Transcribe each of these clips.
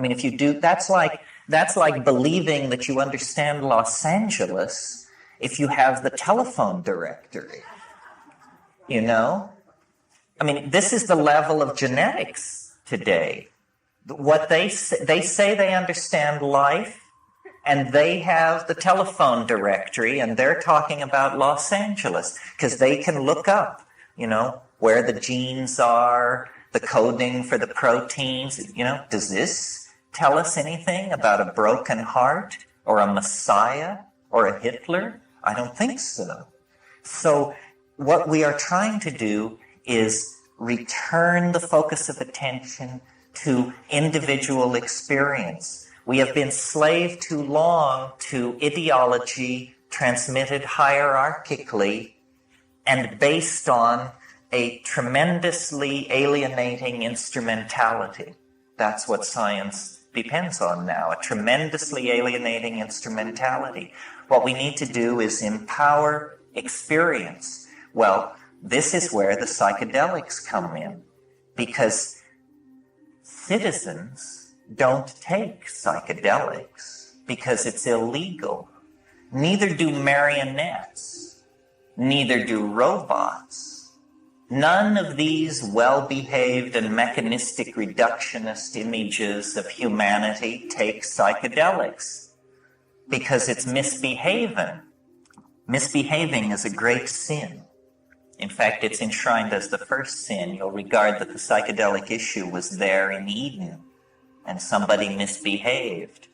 I mean, if you do, that's like believing that you understand Los Angeles if you have the telephone directory. You know? I mean, this is the level of genetics today. What they say they understand life, and they have the telephone directory, and they're talking about Los Angeles because they can look up, you know, where the genes are, the coding for the proteins. You know, does this tell us anything about a broken heart or a Messiah or a Hitler? I don't think so. So what we are trying to do is return the focus of attention to individual experience. We have been slave too long to ideology transmitted hierarchically and based on a tremendously alienating instrumentality. That's what science depends on now, a tremendously alienating instrumentality. What we need to do is empower experience. Well, this is where the psychedelics come in, because citizens don't take psychedelics because it's illegal. Neither do marionettes. Neither do robots. None of these well-behaved and mechanistic reductionist images of humanity take psychedelics because it's misbehaving. Misbehaving is a great sin. In fact, it's enshrined as the first sin. You'll regard that the psychedelic issue was there in Eden, and somebody misbehaved,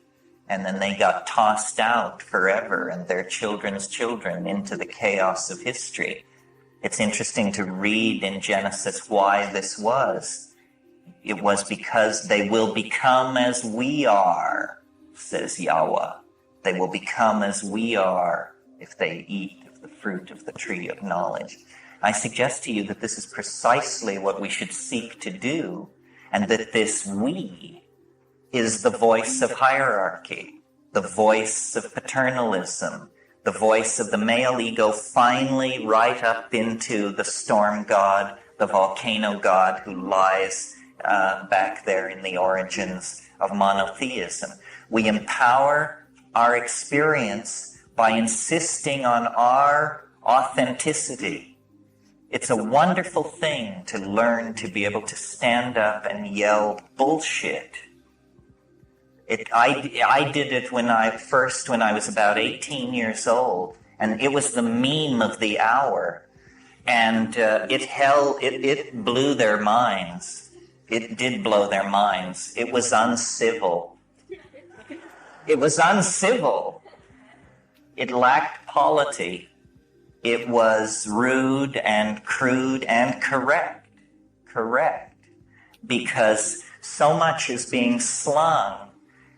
and then they got tossed out forever and their children's children into the chaos of history. It's interesting to read in Genesis why this was. It was because they will become as we are, says Yahweh. They will become as we are if they eat of the fruit of the tree of knowledge. I suggest to you that this is precisely what we should seek to do, and that this we is the voice of hierarchy, the voice of paternalism, the voice of the male ego finally right up into the storm god, the volcano god who lies back there in the origins of monotheism. We empower our experience by insisting on our authenticity. It's a wonderful thing to learn to be able to stand up and yell bullshit. I did it when I was about 18 years old, and it was the meme of the hour, and it blew their minds. It did blow their minds. It was uncivil. It was uncivil. It lacked polity. It was rude and crude and correct. Because so much is being slung,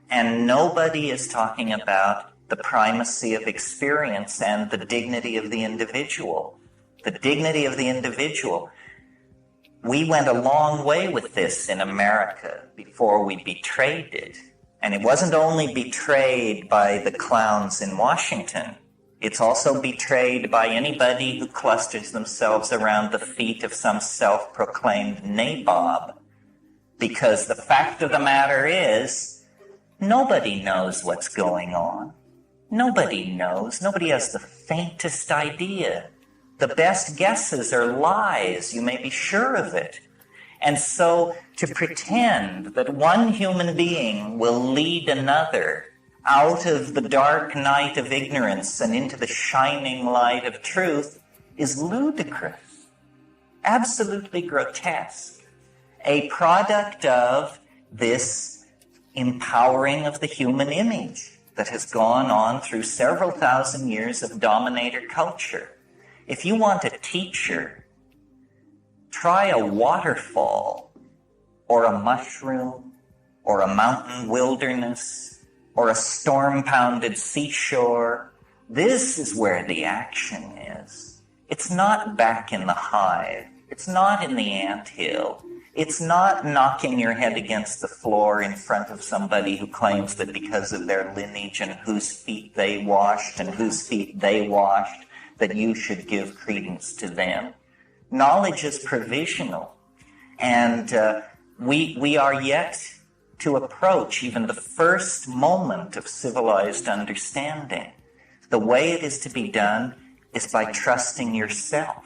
and nobody is talking about the primacy of experience and the dignity of the individual. The dignity of the individual. We went a long way with this in America before we betrayed it. And it wasn't only betrayed by the clowns in Washington. It's also betrayed by anybody who clusters themselves around the feet of some self-proclaimed nabob. Because the fact of the matter is, nobody knows what's going on. Nobody knows. Nobody has the faintest idea. The best guesses are lies. You may be sure of it. And so to pretend that one human being will lead another out of the dark night of ignorance and into the shining light of truth is ludicrous, absolutely grotesque, a product of this empowering of the human image that has gone on through several thousand years of dominator culture. If you want a teacher, try a waterfall or a mushroom or a mountain wilderness or a storm-pounded seashore. This is where the action is. It's not back in the hive. It's not in the anthill. It's not knocking your head against the floor in front of somebody who claims that because of their lineage and whose feet they washed and whose feet they washed, that you should give credence to them. Knowledge is provisional, and we are yet to approach even the first moment of civilized understanding. The way it is to be done is by trusting yourself,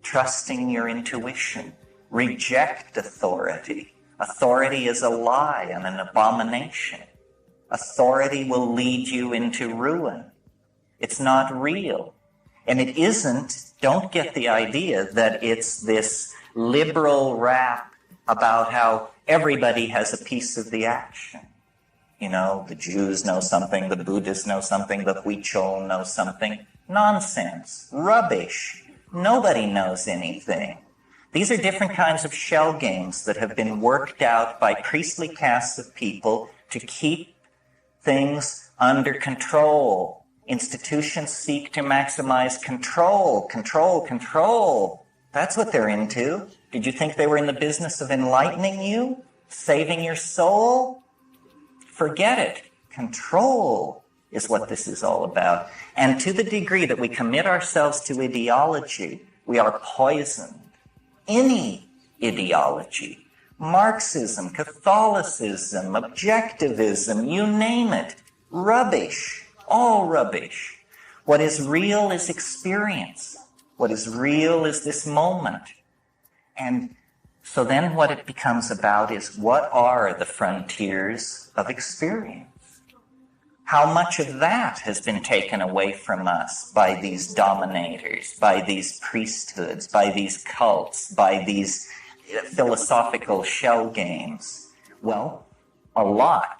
trusting your intuition. Reject authority. Authority is a lie and an abomination. Authority will lead you into ruin. It's not real. And it isn't, don't get the idea that it's this liberal rap about how everybody has a piece of the action. You know, the Jews know something, the Buddhists know something, the Huichol know something. Nonsense. Rubbish. Nobody knows anything. These are different kinds of shell games that have been worked out by priestly castes of people to keep things under control. Institutions seek to maximize control, control, control. That's what they're into. Did you think they were in the business of enlightening you? Saving your soul? Forget it. Control is what this is all about. And to the degree that we commit ourselves to ideology, we are poisoned. Any ideology, Marxism, Catholicism, objectivism, you name it, rubbish, all rubbish. What is real is experience. What is real is this moment. And so then what it becomes about is, what are the frontiers of experience? How much of that has been taken away from us by these dominators, by these priesthoods, by these cults, by these philosophical shell games? Well, a lot.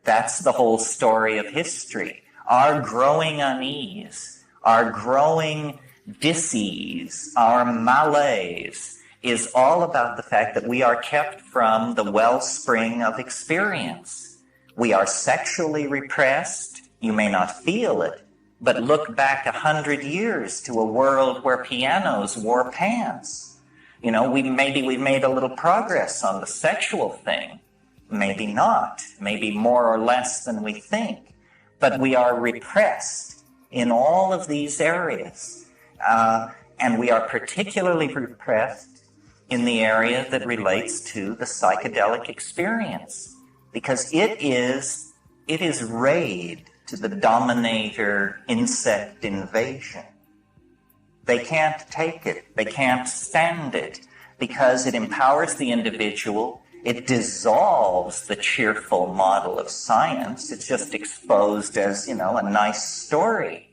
That's the whole story of history. Our growing unease, our growing dis-ease, our malaise is all about the fact that we are kept from the wellspring of experience. We are sexually repressed. You may not feel it, but look back 100 years to a world where pianos wore pants. You know, we've made a little progress on the sexual thing. Maybe not. Maybe more or less than we think. But we are repressed in all of these areas. And we are particularly repressed in the area that relates to the psychedelic experience, because it is raid to the dominator insect invasion. They can't take it. They can't stand it, because it empowers the individual. It dissolves the cheerful model of science. It's just exposed as, a nice story.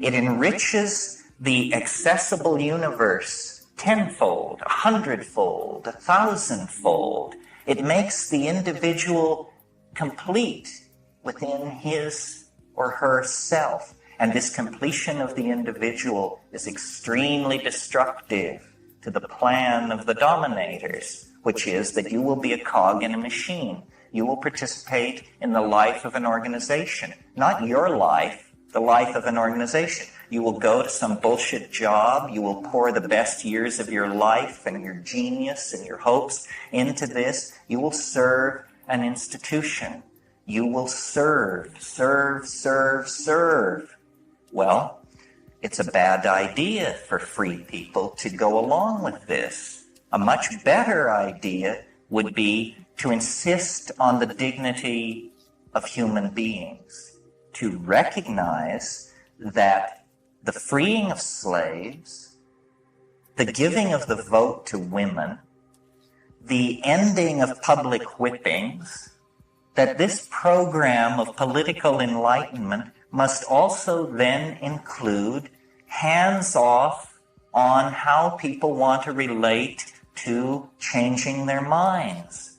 It enriches the accessible universe tenfold, 100-fold, 1,000-fold. It makes the individual complete within his or her self. And this completion of the individual is extremely destructive to the plan of the dominators, which is that you will be a cog in a machine. You will participate in the life of an organization, not your life, the life of an organization. You will go to some bullshit job. You will pour the best years of your life and your genius and your hopes into this. You will serve an institution. You will serve. Well, it's a bad idea for free people to go along with this. A much better idea would be to insist on the dignity of human beings, to recognize that the freeing of slaves, the giving of the vote to women, the ending of public whippings, that this program of political enlightenment must also then include hands-off on how people want to relate to changing their minds.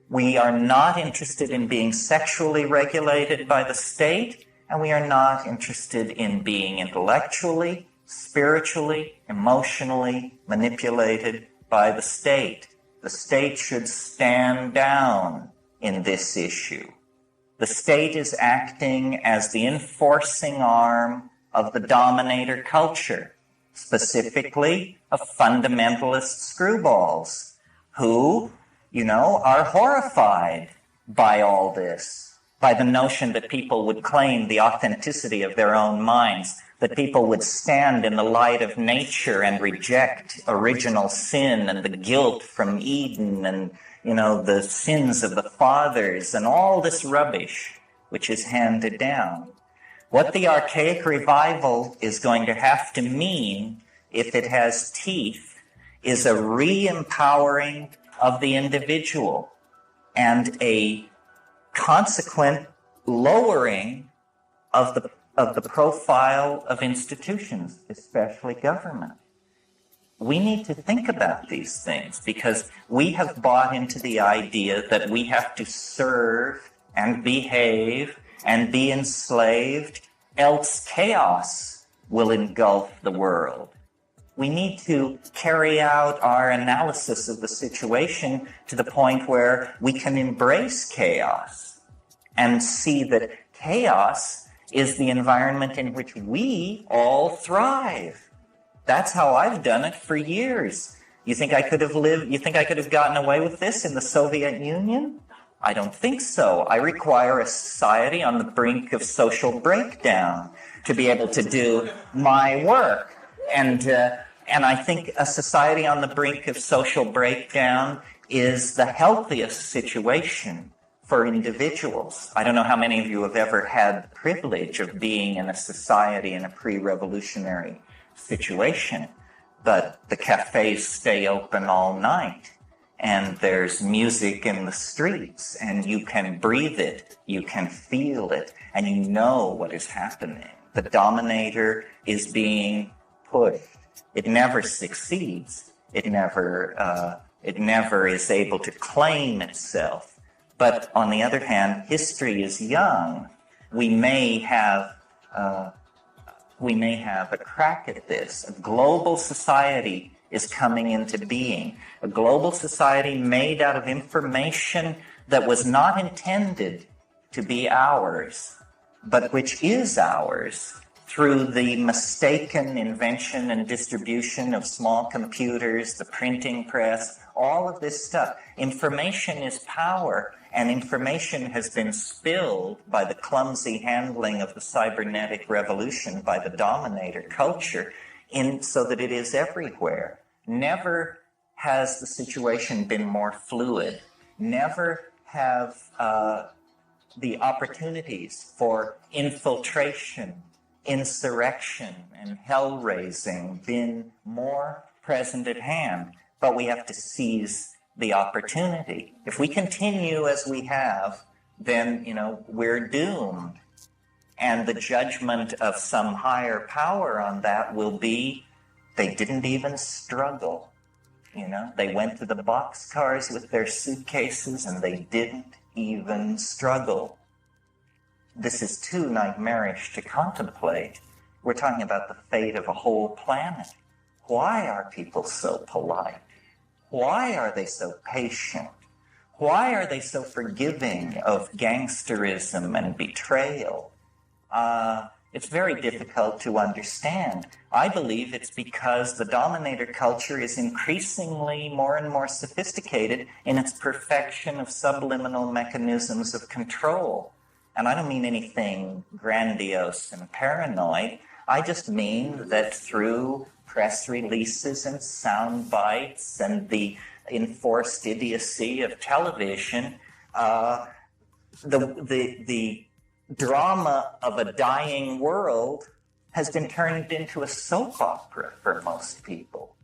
We are not interested in being sexually regulated by the state, and we are not interested in being intellectually, spiritually, emotionally manipulated by the state. The state should stand down in this issue. The state is acting as the enforcing arm of the dominator culture, specifically of fundamentalist screwballs who, are horrified by all this, by the notion that people would claim the authenticity of their own minds, that people would stand in the light of nature and reject original sin and the guilt from Eden and, the sins of the fathers and all this rubbish which is handed down. What the archaic revival is going to have to mean, if it has teeth, is a re-empowering of the individual and a consequent lowering of the profile of institutions, especially government. We need to think about these things because we have bought into the idea that we have to serve and behave and be enslaved, else chaos will engulf the world. We need to carry out our analysis of the situation to the point where we can embrace chaos and see that chaos is the environment in which we all thrive. That's how I've done it for years. You think I could have gotten away with this in the Soviet Union? I don't think so. I require a society on the brink of social breakdown to be able to do my work. And I think a society on the brink of social breakdown is the healthiest situation for individuals. I don't know how many of you have ever had the privilege of being in a society in a pre-revolutionary situation, but the cafes stay open all night, and there's music in the streets, and you can breathe it, you can feel it, and you know what is happening. The dominator is being pushed. It never succeeds. It never is able to claim itself. But on the other hand, history is young. We may have a crack at this. A global society is coming into being. A global society made out of information that was not intended to be ours, but which is ours through the mistaken invention and distribution of small computers, the printing press, all of this stuff. Information is power, and information has been spilled by the clumsy handling of the cybernetic revolution by the dominator culture so that it is everywhere. Never has the situation been more fluid. Never have the opportunities for infiltration, insurrection, and hell-raising been more present at hand. But we have to seize the opportunity. If we continue as we have, then, we're doomed. And the judgment of some higher power on that will be, they didn't even struggle. They went to the boxcars with their suitcases and they didn't even struggle. This is too nightmarish to contemplate. We're talking about the fate of a whole planet. Why are people so polite? Why are they so patient? Why are they so forgiving of gangsterism and betrayal? It's very difficult to understand. I believe it's because the dominator culture is increasingly more and more sophisticated in its perfection of subliminal mechanisms of control. And I don't mean anything grandiose and paranoid. I just mean that through press releases and sound bites and the enforced idiocy of television, the drama of a dying world has been turned into a soap opera for most people.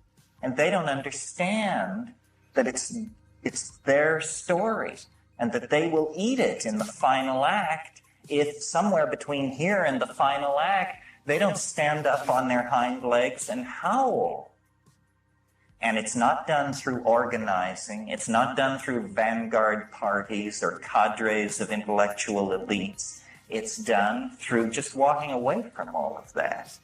And they don't understand that it's their story and that they will eat it in the final act if somewhere between here and the final act they don't stand up on their hind legs and howl. And it's not done through organizing. It's not done through vanguard parties or cadres of intellectual elites. It's done through just walking away from all of that.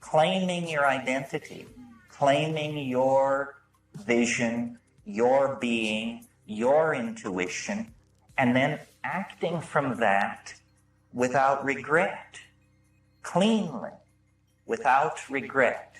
Claiming your identity, claiming your vision, your being, your intuition, and then acting from that without regret. Cleanly, without regret.